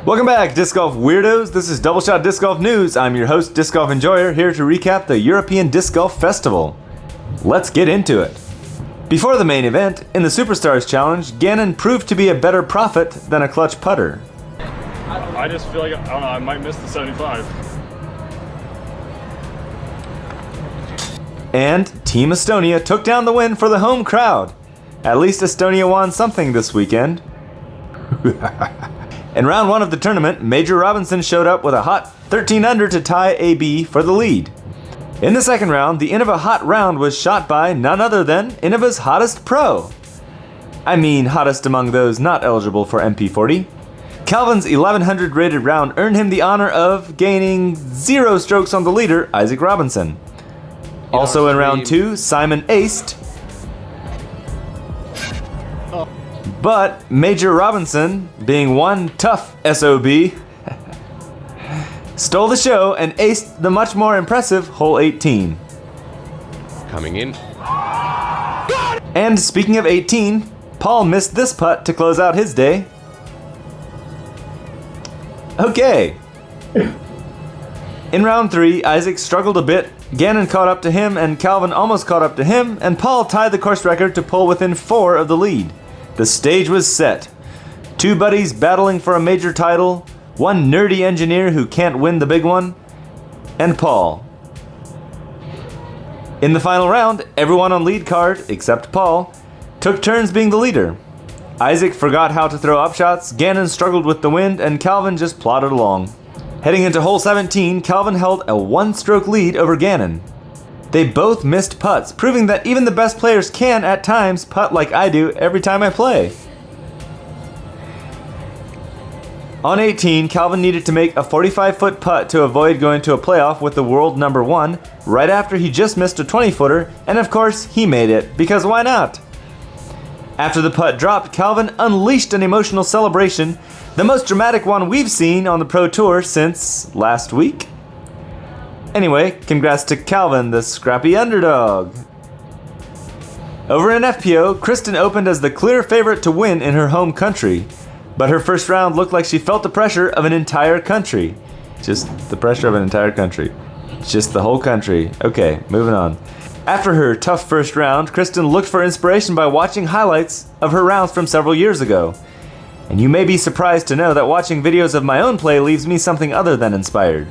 Welcome back, Disc Golf Weirdos. This is Double Shot Disc Golf News. I'm your host, Disc Golf Enjoyer, here to recap the European Disc Golf Festival. Let's get into it. Before the main event, in the Superstars Challenge, Gannon proved to be a better prophet than a clutch putter. I just feel like, I don't know, I might miss the 75. And Team Estonia took down the win for the home crowd. At least Estonia won something this weekend. In round 1 of the tournament, Major Robinson showed up with a hot 13 under to tie AB for the lead. In the second round, the Innova Hot Round was shot by none other than Innova's hottest pro. I mean hottest among those not eligible for MP40. Calvin's 1100 rated round earned him the honor of gaining 0 strokes on the leader, Isaac Robinson. Also in round 2, Simon aced. But Major Robinson, being one tough SOB, stole the show and aced the much more impressive hole 18. Coming in. And speaking of 18, Paul missed this putt to close out his day. Okay. In round 3, Isaac struggled a bit, Gannon caught up to him, and Calvin almost caught up to him, and Paul tied the course record to pull within 4 of the lead. The stage was set. 2 buddies battling for a major title, one nerdy engineer who can't win the big one, and Paul. In the final round, everyone on lead card, except Paul, took turns being the leader. Isaac forgot how to throw upshots, Gannon struggled with the wind, and Calvin just plodded along. Heading into hole 17, Calvin held a 1-stroke lead over Gannon. They both missed putts, proving that even the best players can, at times, putt like I do every time I play. On 18, Calvin needed to make a 45-foot putt to avoid going to a playoff with the world number 1, right after he just missed a 20-footer, and of course, he made it, because why not? After the putt dropped, Calvin unleashed an emotional celebration, the most dramatic one we've seen on the Pro Tour since last week. Anyway, congrats to Calvin, the scrappy underdog. Over in FPO, Kristen opened as the clear favorite to win in her home country, but her first round looked like she felt the pressure of an entire country. Just the pressure of an entire country. Just the whole country. Okay, moving on. After her tough first round, Kristen looked for inspiration by watching highlights of her rounds from several years ago. And you may be surprised to know that watching videos of my own play leaves me something other than inspired.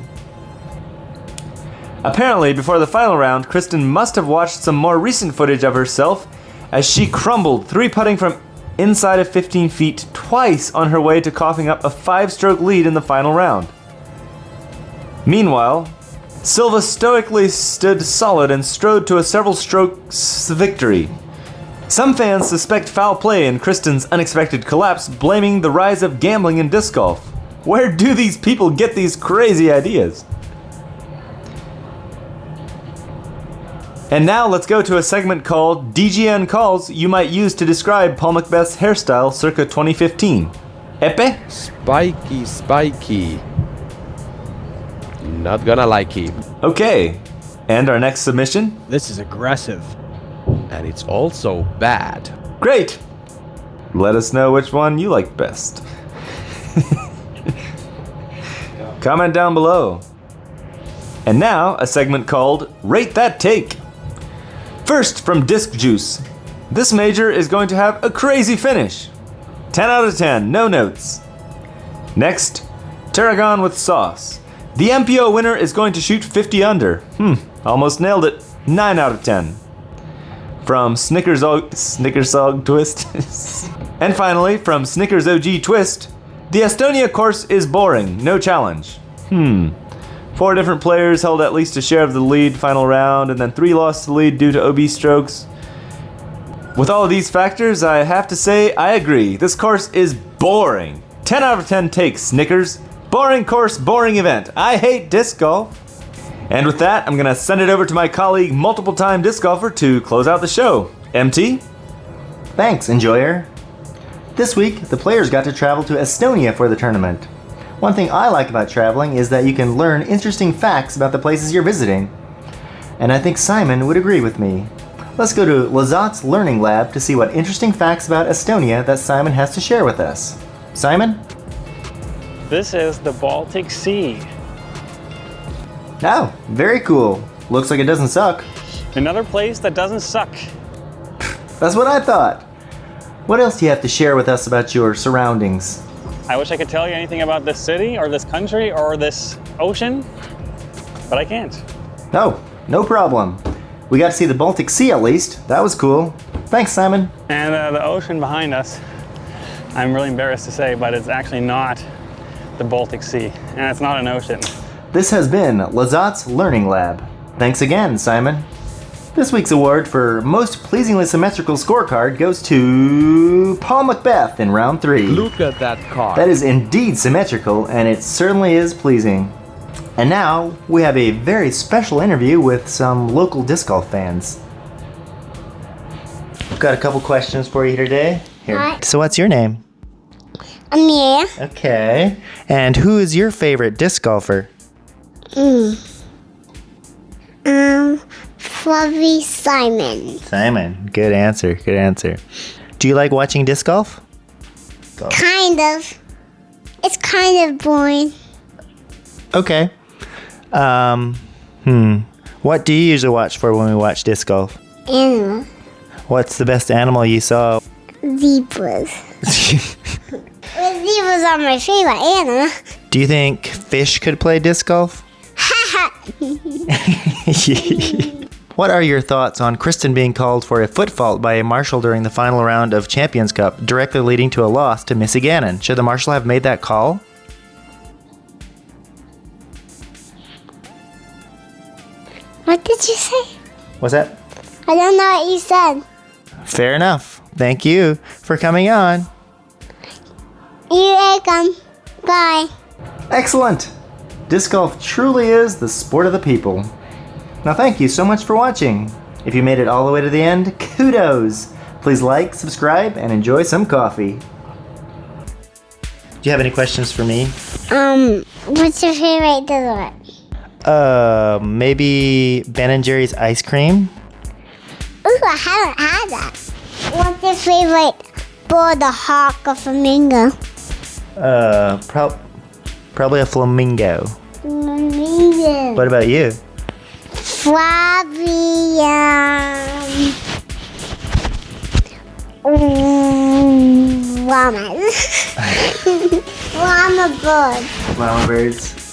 Apparently, before the final round, Kristen must have watched some more recent footage of herself as she crumbled 3-putting from inside of 15 feet twice on her way to coughing up a 5-stroke lead in the final round. Meanwhile, Silva stoically stood solid and strode to a several strokes victory. Some fans suspect foul play in Kristen's unexpected collapse, blaming the rise of gambling in disc golf. Where do these people get these crazy ideas? And now let's go to a segment called DGN Calls You Might Use to Describe Paul Macbeth's hairstyle circa 2015. Epe? Spiky. Not gonna like it. Okay. And our next submission? This is aggressive. And it's also bad. Great! Let us know which one you like best. Comment down below. And now, a segment called Rate That Take. First, from Disc Juice. This major is going to have a crazy finish. 10 out of 10, no notes. Next, Tarragon with Sauce. The MPO winner is going to shoot 50 under. Almost nailed it. 9 out of 10. From Snickersog Twist. And finally, from Snickers OG Twist. The Estonia course is boring, no challenge. 4 different players held at least a share of the lead final round, and then 3 lost the lead due to OB strokes. With all of these factors, I have to say I agree. This course is boring. 10 out of 10 takes, Snickers. Boring course, boring event. I hate disc golf. And with that, I'm gonna send it over to my colleague, multiple-time disc golfer, to close out the show. MT? Thanks, Enjoyer. This week, the players got to travel to Estonia for the tournament. One thing I like about traveling is that you can learn interesting facts about the places you're visiting. And I think Simon would agree with me. Let's go to Lazat's Learning Lab to see what interesting facts about Estonia that Simon has to share with us. Simon? This is the Baltic Sea. Oh, very cool. Looks like it doesn't suck. Another place that doesn't suck. That's what I thought. What else do you have to share with us about your surroundings? I wish I could tell you anything about this city or this country or this ocean, but I can't. Oh, no problem. We got to see the Baltic Sea at least. That was cool. Thanks, Simon. And the ocean behind us, I'm really embarrassed to say, but it's actually not the Baltic Sea, and it's not an ocean. This has been Lazat's Learning Lab. Thanks again, Simon. This week's award for most pleasingly symmetrical scorecard goes to Paul Macbeth in round 3. Look at that car. That is indeed symmetrical, and it certainly is pleasing. And now, we have a very special interview with some local disc golf fans. I've got a couple questions for you today. Here. Hi. So what's your name? Amelia. Okay. And who is your favorite disc golfer? Fluffy Simon. Simon. Good answer. Good answer. Do you like watching disc golf? Kind of. It's kind of boring. Okay. What do you usually watch for when we watch disc golf? Animal. What's the best animal you saw? Zebras. Well, zebras are my favorite animal. Do you think fish could play disc golf? What are your thoughts on Kristen being called for a foot fault by a marshal during the final round of Champions Cup, directly leading to a loss to Missy Gannon? Should the marshal have made that call? What did you say? What's that? I don't know what you said. Fair enough. Thank you for coming on. You're welcome. Bye. Excellent! Disc golf truly is the sport of the people. Now thank you so much for watching. If you made it all the way to the end, kudos! Please like, subscribe, and enjoy some coffee. Do you have any questions for me? What's your favorite dessert? Maybe Ben & Jerry's ice cream? Ooh, I haven't had that. What's your favorite bird, a hawk or flamingo? Probably a flamingo. Flamingo. What about you? Probably, llamas. Llama bird. Llama birds.